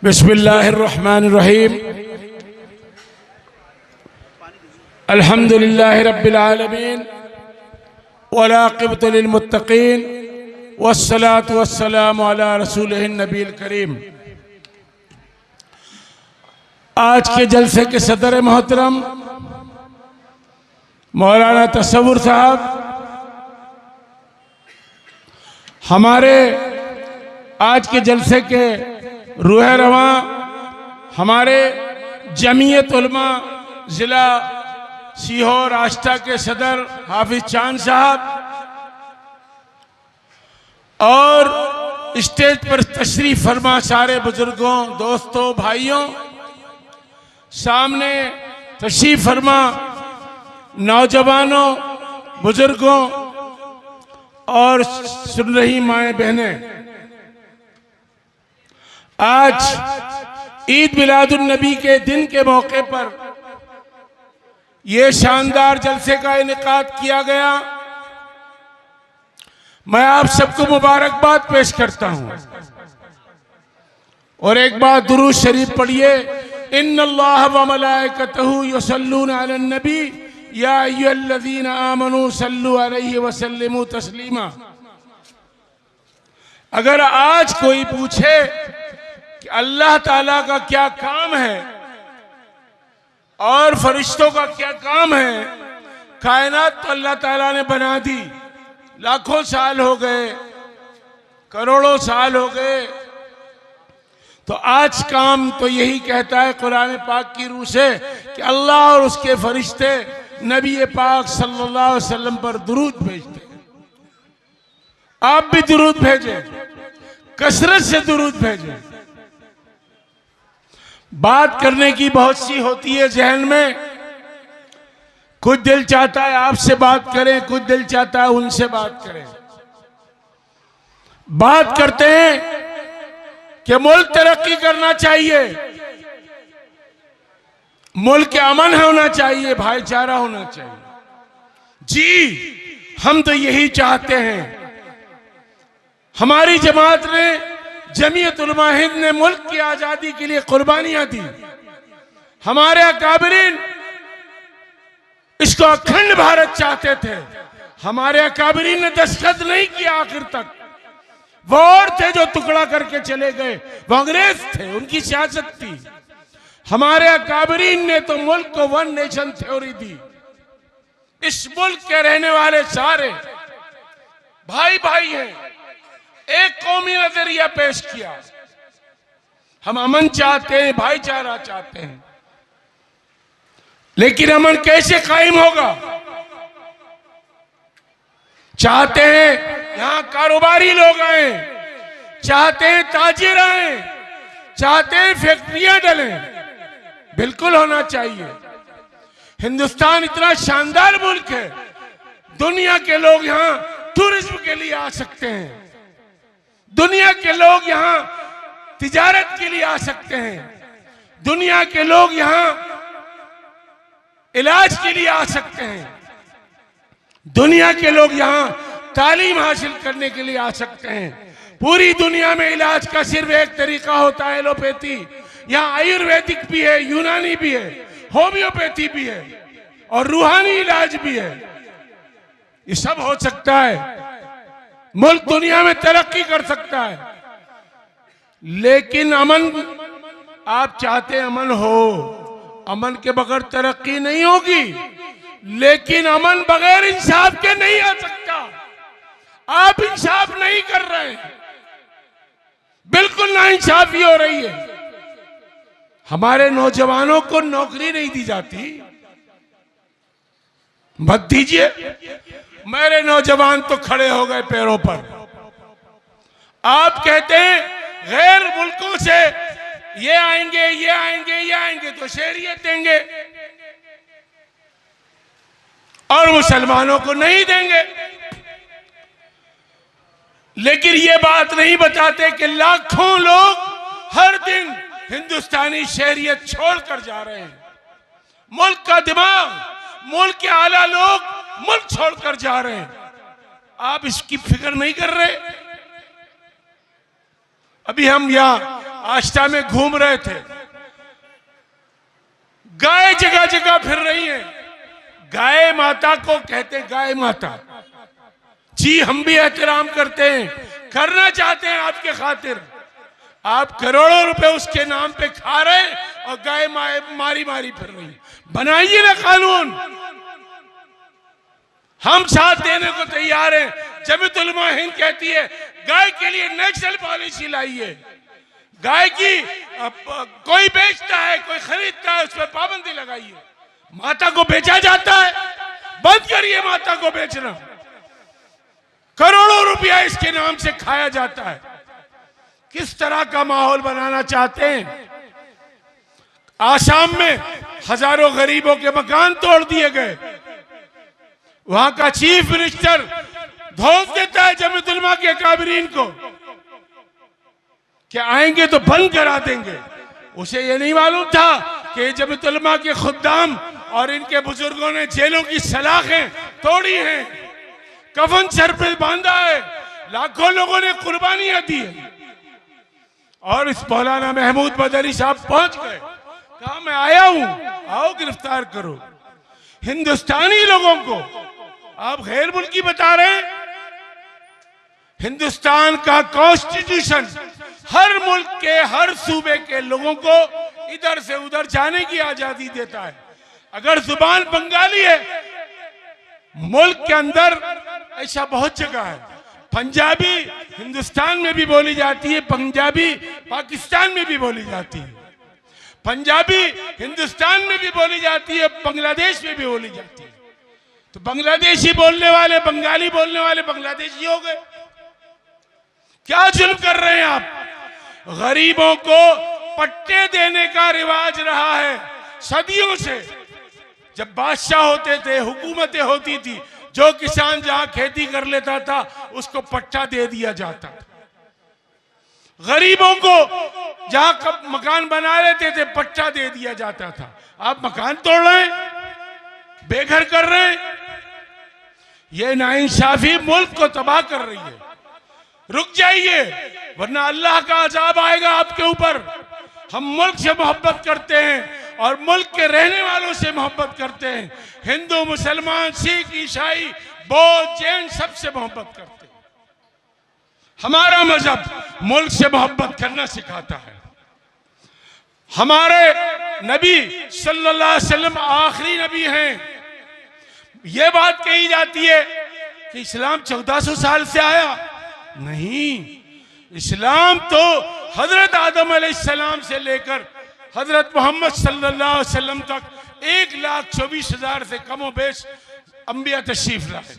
बिस्मिल्लाहिर्रहमानिर्रहीम। अल्हम्दुलिल्लाहि रब्बिल आलमीन वला आक़िबतु लिल मुत्तक़ीन वस्सलातु वस्सलामु अला रसूलिहिन नबील करीम। आज के जलसे के सदर मोहतरम मौलाना तसव्वुर साहब, हमारे आज के जलसे के रूह रवा हमारे जमीयत उलमा जिला सीहोर आष्टा के सदर हाफिज चांद साहब और स्टेज पर तशरीफ फरमा सारे बुजुर्गों, दोस्तों, भाइयों, सामने तशरीफ फरमा नौजवानों, बुजुर्गों और सुन रही माएँ बहनें, आज ईद मिलादुन नबी के दिन के मौके पर यह शानदार जलसे का इनेकाद किया गया। मैं आप सबको मुबारकबाद पेश करता हूं और एक बार दुरूद शरीफ पढ़िए। इन्नल्लाह व मलाइकतहू युसल्लूना अलन नबी या अय्युहल्लज़ीना आमनू सल्लू अलैहि व सल्लिमू तस्लीमा। अगर आज कोई पूछे कि अल्लाह ताला का क्या काम है और फरिश्तों का क्या काम है, कायनात तो अल्लाह ताला ने बना दी, लाखों साल हो गए, करोड़ों साल हो गए, तो आज काम तो यही कहता है कुरान पाक की रूह से कि अल्लाह और उसके फरिश्ते नबी पाक सल्लल्लाहु अलैहि वसल्लम पर दुरूद भेजते हैं। आप भी दुरूद भेजें, कसरत से दुरूद भेजें। बात करने की बहुत सी होती है जहन में, कुछ दिल चाहता है आपसे बात करें, कुछ दिल चाहता है उनसे बात करें। बात करते हैं कि मुल्क तरक्की करना चाहिए, मुल्क अमन होना चाहिए, भाईचारा होना चाहिए। जी, हम तो यही चाहते हैं। हमारी जमात ने, जमीयत उलमा हिंद ने मुल्क की आजादी के लिए कुर्बानियां दी। हमारे अकाबरीन इसको अखंड भारत चाहते थे। हमारे अकाबरीन ने दस्तखत नहीं किया आखिर तक। वो और थे जो टुकड़ा करके चले गए, वो अंग्रेज थे, उनकी सियासत थी। हमारे अकाबरीन ने तो मुल्क को वन नेशन थ्योरी दी। इस मुल्क के रहने वाले सारे भाई भाई हैं, एक कौमी नजरिया पेश किया। हम अमन चाहते हैं, भाईचारा चाहते हैं, लेकिन अमन कैसे कायम होगा? चाहते हैं यहां कारोबारी लोग आए, चाहते हैं ताजिर आए, चाहते हैं फैक्ट्रियां डलें। बिल्कुल होना चाहिए। हिंदुस्तान इतना शानदार मुल्क है, दुनिया के लोग यहां टूरिज्म के लिए आ सकते हैं, दुनिया के लोग यहां तिजारत के लिए आ सकते हैं, दुनिया के लोग यहां इलाज के लिए आ सकते हैं, दुनिया के लोग यहां तालीम हासिल करने के लिए आ सकते हैं। पूरी दुनिया में इलाज का सिर्फ एक तरीका होता है, एलोपैथी। यहां आयुर्वेदिक भी है, यूनानी भी है, होम्योपैथी भी है और रूहानी इलाज भी है। ये सब हो सकता है, मुल्क दुनिया में तरक्की कर सकता है। लेकिन अमन, आप चाहते हैं अमन हो, अमन के बगैर तरक्की नहीं होगी। लेकिन अमन बगैर इंसाफ के नहीं आ सकता। आप इंसाफ नहीं कर रहे हैं, बिल्कुल ना इंसाफी हो रही है। हमारे नौजवानों को नौकरी नहीं दी जाती, मत दीजिए। मेरे नौजवान तो खड़े हो गए पैरों पर। आप कहते हैं गैर मुल्कों से ये आएंगे, ये आएंगे, ये आएंगे तो शहरियत देंगे और मुसलमानों को नहीं देंगे। लेकिन ये बात नहीं बताते कि लाखों लोग हर दिन हिंदुस्तानी शहरियत छोड़कर जा रहे हैं। मुल्क का दिमाग, मुल्क के आला लोग मुल्क छोड़कर जा रहे हैं। आप इसकी फिक्र नहीं कर रहे। अभी हम यहाँ आष्टा में घूम रहे थे, गाय जगह जगह फिर रही है। गाय माता को कहते गाय माता। जी हम भी एहतराम करते हैं, करना चाहते हैं आपके खातिर। आप करोड़ों रुपए उसके नाम पे खा रहे हैं और गाय मारी मारी फिर रही है। बनाइए ना कानून, हम साथ देने को तैयार हैं। जमीयत उलमा हिंद कहती है गाय के लिए नेशनल पॉलिसी लाइए। गाय की कोई बेचता है, कोई खरीदता है, उस पर पाबंदी लगाइए। माता को बेचा जाता है, बंद करिए माता को बेचना। करोड़ों रुपया इसके नाम से खाया जाता है। किस तरह का माहौल बनाना चाहते हैं? आसाम में हजारों गरीबों के मकान तोड़ दिए गए। वहां का चीफ मिनिस्टर धोख देता है जमीयत उलमा के काबिरीन को कि आएंगे तो बंद करा देंगे। उसे ये नहीं मालूम था कि जमीयत उलमा के खुद्दाम और इनके बुजुर्गों ने जेलों की सलाखें तोड़ी हैं, कफन सर पे बांधा है, लाखों लोगों ने कुर्बानियां दी है। और इस मौलाना महमूद मदनी साहब पहुंच गए, कहा मैं आया हूं, आओ गिरफ्तार करो। हिंदुस्तानी लोगों को आप गैर मुल्की बता रहे हैं। हिंदुस्तान का कॉन्स्टिट्यूशन हर मुल्क के हर सूबे के लोगों को इधर से उधर जाने की आजादी देता है। अगर जुबान बंगाली है, मुल्क के अंदर ऐसा बहुत जगह है। पंजाबी हिंदुस्तान में भी बोली जाती है, पंजाबी पाकिस्तान में भी बोली जाती है, पंजाबी हिंदुस्तान में भी बोली जाती है, बांग्लादेश में भी बोली जाती है। तो बांग्लादेशी बोलने वाले, बंगाली बोलने वाले बांग्लादेशी हो गए। क्या जुल्म कर रहे हैं आप? गरीबों को पट्टे देने का रिवाज रहा है सदियों से। जब बादशाह होते थे, हुकूमतें होती थी, जो किसान जहां खेती कर लेता था उसको पट्टा दे दिया जाता था। गरीबों को जहां कब मकान बना लेते थे पट्टा दे दिया जाता था। आप मकान तोड़ रहे हैं, बेघर कर रहे हैं। ये नाइंसाफी मुल्क को तबाह कर रही है। रुक जाइए, वरना अल्लाह का अजाब आएगा आपके ऊपर। हम मुल्क से मोहब्बत करते हैं और मुल्क के रहने वालों से मोहब्बत करते हैं। हिंदू, मुसलमान, सिख, ईसाई, बौद्ध, जैन सबसे मोहब्बत करते हैं। हमारा मजहब मुल्क से मोहब्बत करना सिखाता है। हमारे नबी सल्लल्लाहु अलैहि वसल्लम आखिरी नबी हैं। यह बात कही जाती है कि इस्लाम 1400 साल से आया। नहीं, इस्लाम तो हजरत आदम अलैहिस्सलाम से लेकर हजरत मोहम्मद सल्लल्लाहु अलैहि वसल्लम तक 1,24,000 से कमो बेश अंबिया तशरीफ लाए।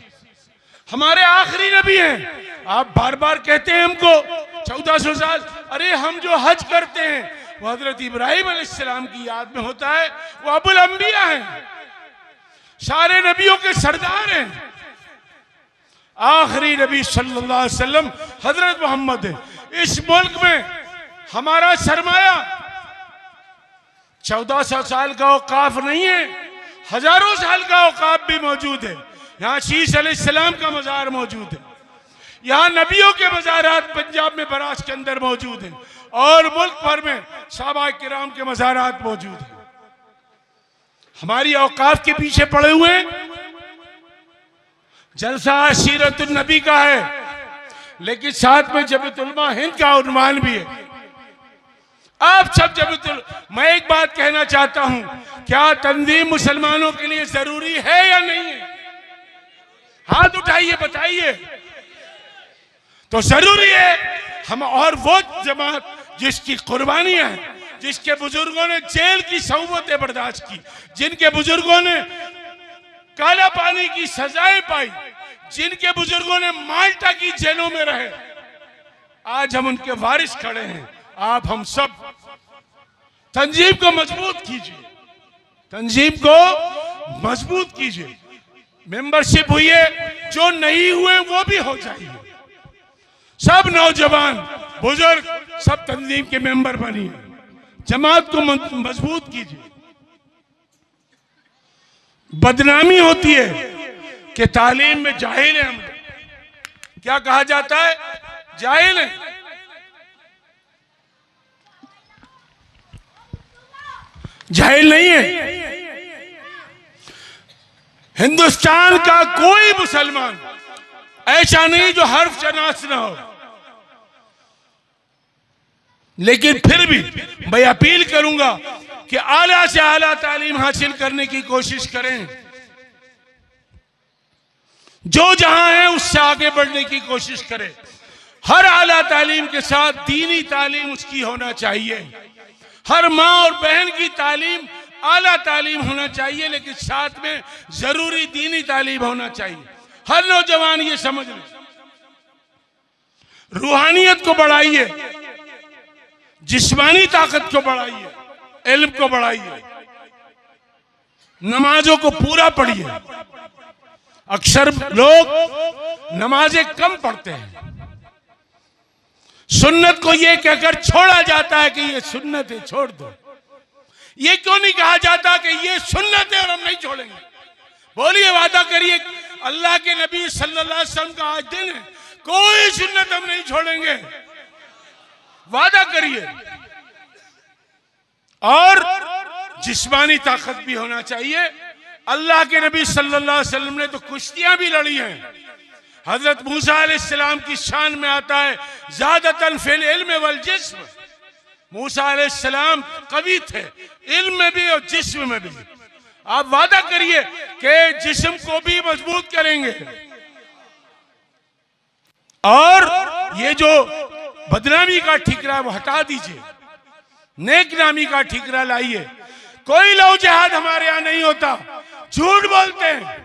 हमारे आखिरी नबी हैं। आप बार बार कहते हैं हमको 1400 साल। अरे हम जो हज करते हैं वो हजरत इब्राहिम अलैहिस्सलाम की याद में होता है। वो अबुल अंबिया हैं, सारे नबियों के सरदार हैं। आखिरी नबी सल्लल्लाहु अलैहि वसल्लम हजरत मोहम्मद है। इस मुल्क में हमारा सरमाया 1400 साल का औकाफ नहीं है, हजारों साल का औकाफ भी मौजूद है। यहाँ शीश अलैहिस्सलाम का मजार मौजूद है। यहाँ नबियों के मजारात पंजाब में बरास के अंदर मौजूद हैं और मुल्क भर में सहाबा किराम के मजारात मौजूद हैं। हमारी औकाफ के पीछे पड़े हुए हैं। जलसा सीरतुन नबी का है, लेकिन साथ में जमीयत उलमा हिंद का उन्वान भी है। आप सब मैं एक बात कहना चाहता हूं, क्या तंजीम मुसलमानों के लिए जरूरी है या नहीं है? हाथ उठाइए, बताइए। तो जरूरी है। हम और वो जमात जिसकी कुर्बानियां हैं, जिसके बुजुर्गों ने जेल की सहुबतें बर्दाश्त की, जिनके बुजुर्गों ने काला पानी की सजाएं पाई, जिनके बुजुर्गों ने माल्टा की जेलों में रहे, आज हम उनके वारिस खड़े हैं। आप हम सब तंजीम को मजबूत कीजिए, तंजीम को मजबूत कीजिए। मेंबरशिप हुई है, जो नहीं हुए वो भी हो जाइए। सब नौजवान बुजुर्ग सब तंजीम के मेंबर बनिए, जमात को मजबूत कीजिए। बदनामी होती है कि तालीम में जाहिल है। हम क्या कहा जाता है? जाहिल है। जाहिल नहीं है। हिंदुस्तान का कोई मुसलमान ऐसा नहीं जो हर्फ शनास ना हो, लेकिन फिर भी मैं अपील करूंगा कि आला से आला तालीम हासिल करने की कोशिश करें। जो जहां है उससे आगे बढ़ने की कोशिश करें। हर आला तालीम के साथ दीनी तालीम उसकी होना चाहिए। हर माँ और बहन की तालीम आला तालीम होना चाहिए, लेकिन साथ में जरूरी दीनी तालीम होना चाहिए। हर नौजवान ये समझ ले, रूहानियत को बढ़ाइए, जिस्मानी ताकत को बढ़ाइए, इल्म को बढ़ाइए, नमाजों को पूरा पढ़िए। अक्सर लोग नमाजें कम पढ़ते हैं, सुन्नत को ये कहकर छोड़ा जाता है कि ये सुन्नत है छोड़ दो। ये क्यों नहीं कहा जाता कि ये सुन्नत है और हम नहीं छोड़ेंगे? बोलिए, वादा करिए, अल्लाह के नबी सल्लल्लाहु अलैहि वसल्लम का आज दिन है, कोई सुन्नत हम नहीं छोड़ेंगे। वादा करिए। और जिस्मानी ताकत भी होना चाहिए। अल्लाह के नबी सल्लल्लाहु अलैहि वसल्लम ने तो कुश्तियां भी लड़ी हैं। हजरत मूसा अलैहिस्सलाम की शान में आता है ज़ादतन फिल इल्म वल जिस्म। मूसा अलैहिस्सलाम कवि थे, इल्म में भी और जिस्म में भी। आप वादा करिए कि जिस्म को भी मजबूत करेंगे और ये जो बदनामी का ठिकरा वो हटा दीजिए, नेक नामी का ठिकरा लाइए। कोई लव जिहाद हमारे यहां नहीं होता, झूठ बोलते हैं।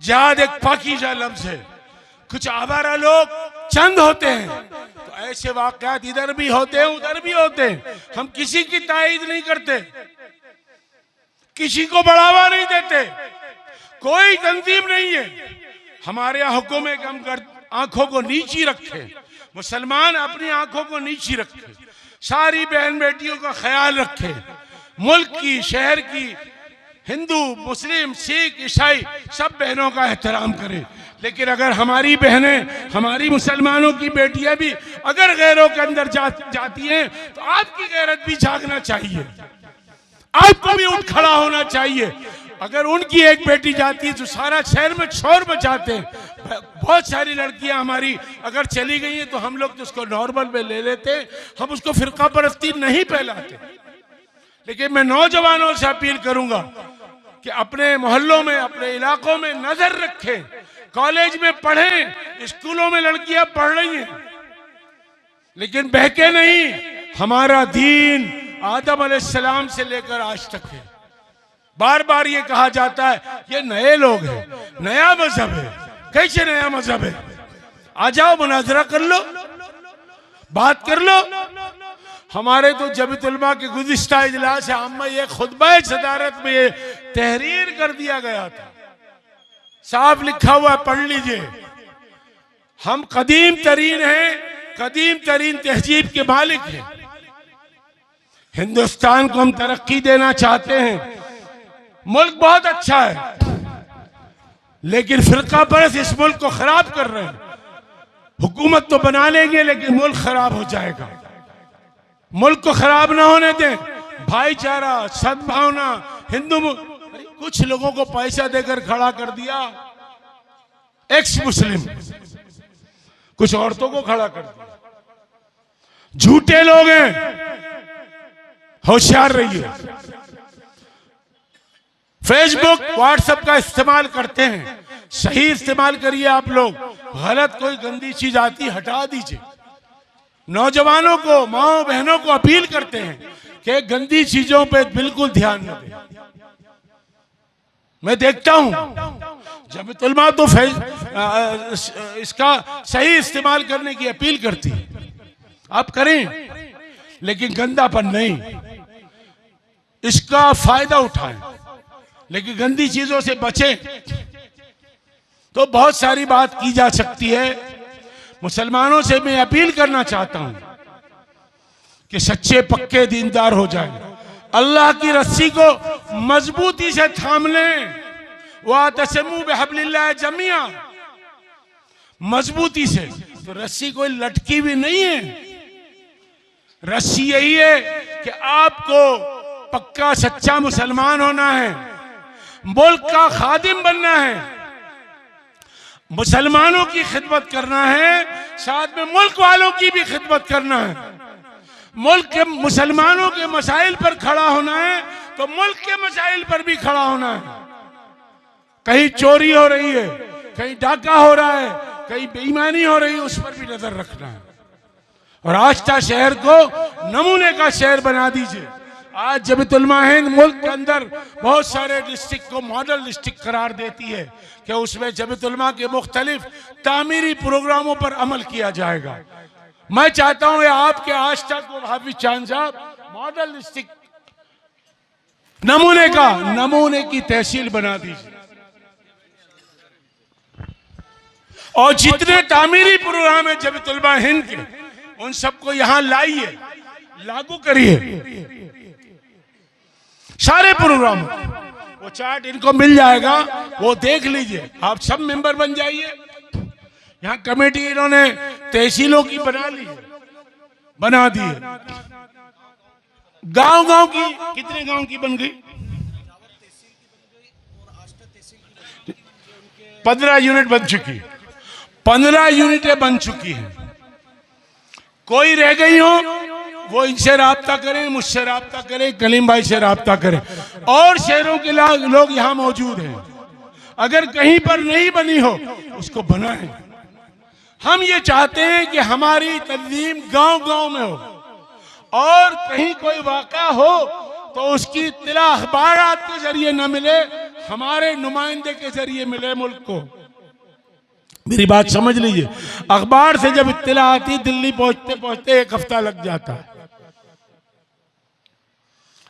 जिहाद एक पाकीज़ा लफ्ज है। कुछ आवारा लोग चंद होते हैं, तो ऐसे वाकयात इधर भी होते हैं उधर भी होते हैं। हम किसी की तायीद नहीं करते, किसी को बढ़ावा नहीं देते, कोई तंजीम नहीं है। हमारे यहाँ हुक्म है कि हम आंखों को नीची रखें। मुसलमान अपनी आंखों को नीची रखें, सारी बहन बेटियों का ख्याल रखें, मुल्क की, शहर की, हिंदू, मुस्लिम, सिख, ईसाई सब बहनों का एहतराम करें। लेकिन अगर हमारी बहनें, हमारी मुसलमानों की बेटियां भी अगर गैरों के अंदर जाती हैं तो आपकी गैरत भी जागना चाहिए, आपको भी उठ खड़ा होना चाहिए। अगर उनकी एक बेटी जाती है तो सारा शहर में शोर मचाते हैं। बहुत सारी लड़कियां हमारी अगर चली गई हैं तो हम लोग तो उसको नॉर्मल में ले लेते हैं, हम उसको फिरका परस्ती नहीं फैलाते। लेकिन मैं नौजवानों से अपील करूंगा कि अपने मोहल्लों में, अपने इलाकों में नजर रखें, कॉलेज में पढ़ें, स्कूलों में लड़कियां पढ़ रही हैं, लेकिन बहके नहीं। हमारा दीन आदम अलैहिस्सलाम से लेकर आज तक है। बार बार ये कहा जाता है ये नए लोग हैं, नया मजहब है। कैसे नया मजहब है? आ जाओ, मुनाजरा कर लो, बात कर लो। हमारे तो जमीयत-उल-उलमा के गुज़िश्ता इजलास आम्मा ये खुतबा सदारत में ये तहरीर कर दिया गया था, साफ लिखा हुआ, पढ़ लीजिए। हम कदीम तरीन हैं, कदीम तरीन तहजीब के मालिक हैं। हिंदुस्तान को हम तरक्की देना चाहते हैं, मुल्क बहुत अच्छा है, लेकिन फिरका परस्त इस मुल्क को खराब कर रहे हैं। हुकूमत तो बना लेंगे लेकिन मुल्क खराब हो जाएगा। मुल्क को खराब ना होने दें। भाईचारा, सद्भावना, हिंदू, कुछ लोगों को पैसा देकर खड़ा कर दिया, एक्स मुस्लिम, कुछ औरतों को खड़ा कर दिया। झूठे लोग हैं, होशियार रहिए। फेसबुक, व्हाट्सएप का इस्तेमाल करते हैं, सही इस्तेमाल करिए आप लोग। गलत कोई गंदी चीज आती हटा दीजिए। नौजवानों को, माओ बहनों को अपील करते हैं कि गंदी चीजों पे बिल्कुल ध्यान न दें। मैं देखता हूं जमीयत-उल-उलमा तो इसका सही इस्तेमाल करने की अपील करती है, आप करें, लेकिन गंदापन नहीं, इसका फायदा उठाएं, लेकिन गंदी चीजों से बचें। तो बहुत सारी बात की जा सकती है। मुसलमानों से मैं अपील करना चाहता हूं कि सच्चे पक्के दीनदार हो जाएं, अल्लाह की रस्सी को मजबूती से थाम लें। वातसिमू बिहब्लिल्लाह जमिया, मजबूती से। तो रस्सी कोई लटकी भी नहीं है, रस्सी यही है कि आपको पक्का सच्चा मुसलमान होना है, मुल्क का खादिम बनना है, मुसलमानों की खिदमत करना है, साथ में मुल्क वालों की भी खिदमत करना है। मुल्क के मुसलमानों के मसाइल पर खड़ा होना है तो मुल्क के मसाइल पर भी खड़ा होना है। कहीं चोरी हो रही है, कहीं डाका हो रहा है, कहीं बेईमानी हो रही है, उस पर भी नजर रखना है। और आस्था शहर को नमूने का शहर बना दीजिए। आज जमीयतुलमा हिंद मुल्क के अंदर बहुत सारे डिस्ट्रिक्ट को मॉडल डिस्ट्रिक्ट करार देती है कि उसमें जमीयतुलमा के मुख्तलिफ तामीरी प्रोग्रामों पर अमल किया जाएगा। मैं चाहता हूं आपके आस्था को हाफिज चांद साहब मॉडल डिस्ट्रिक्ट नमूने की तहसील बना दीजिए और जितने तामीरी प्रोग्राम है जमीयतुलमा हिंद के उन सबको यहां लाइए, लागू करिए। सारे प्रोग्राम वो चार्ट इनको मिल जाएगा, वो देख लीजिए। आप सब मेंबर बन जाइए। यहाँ कमेटी इन्होंने तहसीलों की बना दी है। गांव की कितने गांव की बन गई? 15 यूनिट बन चुकी, 15 यूनिटें बन चुकी हैं। कोई रह गई हो वो इनसे राब्ता करें, मुझसे राब्ता करें, कलीम भाई से राब्ता करें। और शहरों के लोग यहाँ मौजूद हैं। अगर कहीं पर नहीं बनी हो उसको बनाएं। हम ये चाहते हैं कि हमारी तंजीम गांव-गांव में हो और कहीं कोई वाक़ा हो तो उसकी इत्तला अखबारात के जरिए न मिले, हमारे नुमाइंदे के जरिए मिले मुल्क को। मेरी बात समझ लीजिए। अखबार से जब इत्तला आती दिल्ली पहुंचते पहुंचते 1 हफ्ता लग जाता है।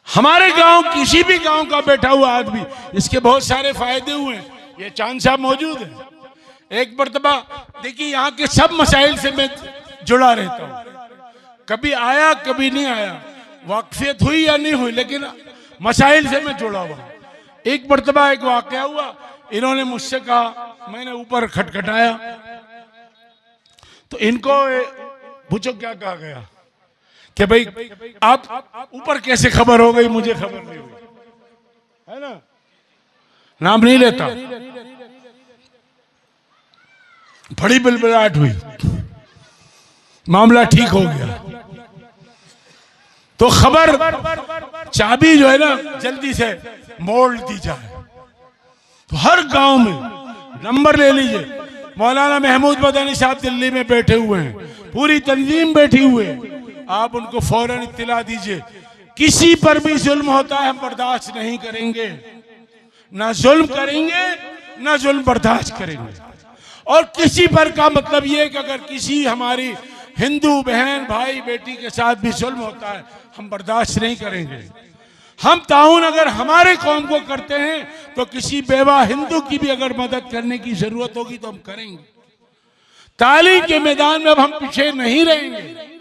हमारे गांव किसी भी गांव का बैठा हुआ आदमी इसके बहुत सारे फायदे हुए हैं। ये चांद साहब मौजूद है। एक मरतबा देखिए यहाँ के सब मसाइल से मैं जुड़ा रहता हूँ। कभी आया कभी नहीं आया, वाकफियत हुई या नहीं हुई, लेकिन मसाइल से मैं जुड़ा हुआ। एक मरतबा एक वाकया हुआ, इन्होंने मुझसे कहा, मैंने ऊपर खटखटाया तो इनको पूछो क्या कहा गया कि भाई आप ऊपर कैसे खबर हो गई, मुझे खबर नहीं हुई, है ना? नाम नहीं लेता। बड़ी बिलबिलाहट हुई, मामला ठीक हो गया। तो खबर चाबी जो है ना जल्दी से मोड़ दी जाए। तो हर गांव में नंबर ले लीजिए। मौलाना महमूद मदनी साहब दिल्ली में बैठे हुए हैं, पूरी तंजीम बैठी हुई है। आप उनको फौरन इत्तिला दीजिए। किसी पर भी जुल्म होता है हम बर्दाश्त नहीं करेंगे, ना जुल्म करेंगे ना जुल्म बर्दाश्त करेंगे। और किसी पर का मतलब ये कि अगर किसी हमारी हिंदू बहन भाई बेटी के साथ भी जुल्म होता है हम बर्दाश्त नहीं करेंगे। हम ताउन अगर हमारे कौम को करते हैं तो किसी बेवा हिंदू की भी अगर मदद करने की जरूरत होगी तो हम करेंगे। तालीम के मैदान में अब हम पीछे नहीं रहेंगे।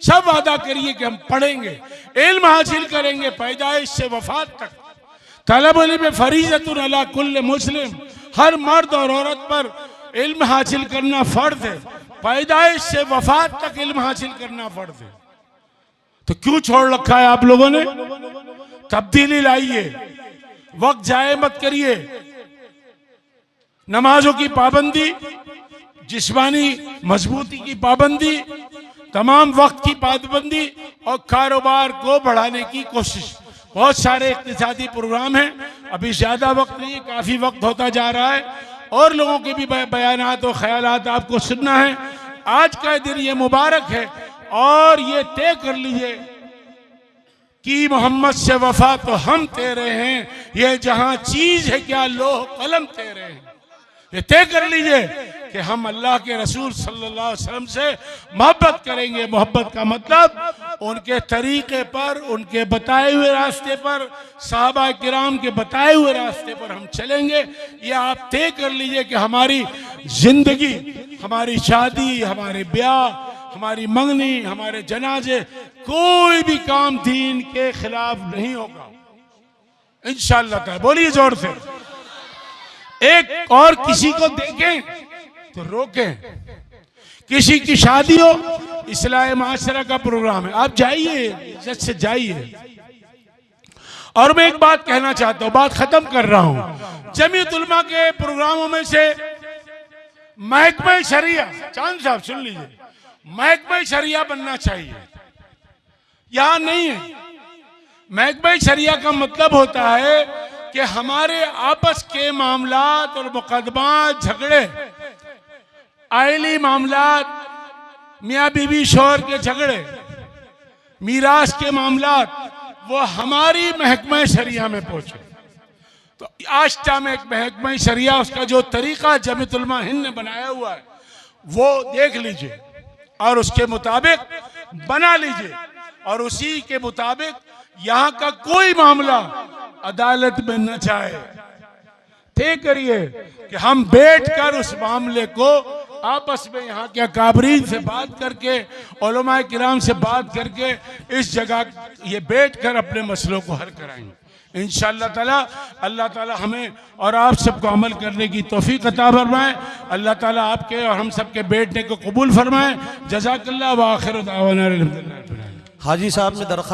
सब वादा करिए कि हम पढ़ेंगे, इल्म हासिल करेंगे, पैदाइश से वफात तक। तलब इल्म फरीज़तुन अला कुल्ल मुस्लिम, हर मर्द और औरत पर इल्म हासिल करना फर्ज है। पैदाइश से वफात तक इल्म हासिल करना फर्ज है। तो क्यों छोड़ रखा है आप लोगों ने? तब्दीली लाइए, वक्त जाए मत करिए। नमाजों की पाबंदी, जिस्मानी मजबूती की पाबंदी, तमाम वक्त की पाबंदी और कारोबार को बढ़ाने की कोशिश। बहुत सारे इक्तिसादी प्रोग्राम हैं। अभी ज्यादा वक्त नहीं है, काफी वक्त होता जा रहा है और लोगों के भी बयानात और ख्यालात आपको सुनना है। आज का दिन ये मुबारक है और ये तय कर लीजिए कि मोहम्मद से वफा तो हम तेरे हैं, ये जहां चीज है क्या लोह कलम तेरे हैं। ये तय कर लीजिए कि हम अल्लाह के रसूल सल्लल्लाहु अलैहि वसल्लम से मोहब्बत करेंगे। मोहब्बत का मतलब उनके तरीके पर, उनके बताए हुए रास्ते पर, सहाबा किराम के बताए हुए रास्ते पर हम चलेंगे। ये आप तय कर लीजिए कि हमारी जिंदगी, हमारी शादी, हमारे ब्याह, हमारी मंगनी, हमारे जनाजे, कोई भी काम दीन के खिलाफ नहीं होगा इंशाअल्लाह ताला। बोलिए जोर से। एक और किसी को देखें तो रोकें। किसी की शादी हो, इस्लाह माशरा का प्रोग्राम है, आप जाइए, इज्जत से जाइए। और मैं एक बात कहना चाहता हूं, बात खत्म कर रहा हूं। जमीयत उलमा के प्रोग्रामों में से महकमा शरिया, चांद साहब सुन लीजिए, महकमा शरिया बनना चाहिए, यहां नहीं है। महकमा शरिया का मतलब होता है कि हमारे आपस के मामलात और मुकदमात, झगड़े, आइली मामलात, मियाँ बीवी शौहर के झगड़े, मीरास के मामलात, वो हमारी महकमा शरिया में पहुंचे। तो आष्टा में एक महकमा शरिया, उसका जो तरीका जमीयत उलमा हिंद ने बनाया हुआ है वो देख लीजिए और उसके मुताबिक बना लीजिए, और उसी के मुताबिक यहाँ का कोई मामला अदालत में न जाए, तय करिए कि हम बैठकर उस मामले को आपस में यहाँ के अकाबरीन से बात करके, उलमाए किराम से बात करके इस जगह ये बैठकर अपने मसलों को हल कराएंगे इंशाअल्लाह ताला। अल्लाह ताला हमें और आप सबको अमल करने की तौफीक अता फरमाए। अल्लाह ताला आपके और हम सबके बैठने को कबूल फरमाए। जज़ाकल्लाह व आखिर दावाना अल्हम्दुलिल्लाह। हाजी साहब ने दरख्वास्त